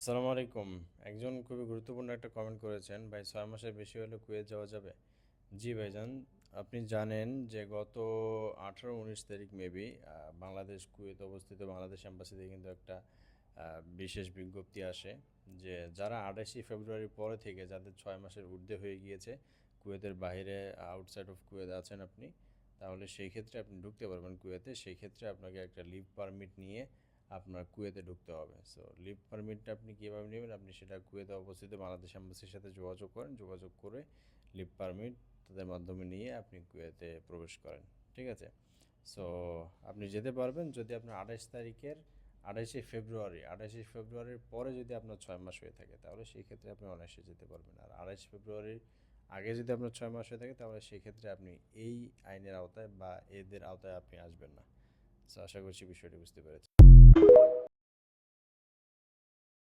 আসসালামু আলাইকুম। একজন খুবই গুরুত্বপূর্ণ একটা কমেন্ট করেছেন, "ভাই ৬ মাসের বেশি হলে কুয়েত যাওয়া যাবে?" জি ভাইজান, আপনি জানেন যে গত ১৮-১৯ তারিখ মেবি বাংলাদেশ কুয়েত অবস্থিত বাংলাদেশ এম্বাসি থেকে কিন্তু একটা বিশেষ বিজ্ঞপ্তি আসে যে যারা ২৮শে ফেব্রুয়ারির পরে থেকে যাদের ৬ মাসের ঊর্ধ্বে হয়ে গিয়েছে, কুয়েতের বাইরে আউটসাইড অফ কুয়েত আছেন আপনি, তাহলে সেই ক্ষেত্রে আপনি ঢুকতে পারবেন কুয়েতে। সেই ক্ষেত্রে আপনাকে একটা লিভ পারমিট নিয়ে আপনার কুয়েতে ঢুকতে হবে। সো লিভ পারমিটটা আপনি কীভাবে নেবেন? আপনি সেটা কুয়েতে অবস্থিত বাংলাদেশ এম্বাসির সাথে যোগাযোগ করেন। যোগাযোগ করে লিভ পারমিট তাদের মাধ্যমে নিয়ে আপনি কুয়েতে প্রবেশ করেন। ঠিক আছে? সো আপনি যেতে পারবেন যদি আপনার ২৮শে ফেব্রুয়ারির পরে যদি আপনার ৬ মাস হয়ে থাকে তাহলে সেই ক্ষেত্রে আপনি অনায়াসে যেতে পারবেন। আর ২৮ ফেব্রুয়ারির আগে যদি আপনার ৬ মাস হয়ে থাকে তাহলে সেই ক্ষেত্রে আপনি এই আইনের আওতায় বা এদের আওতায় আপনি আসবেন না। সো আশা করছি বিষয়টি বুঝতে পেরেছেন।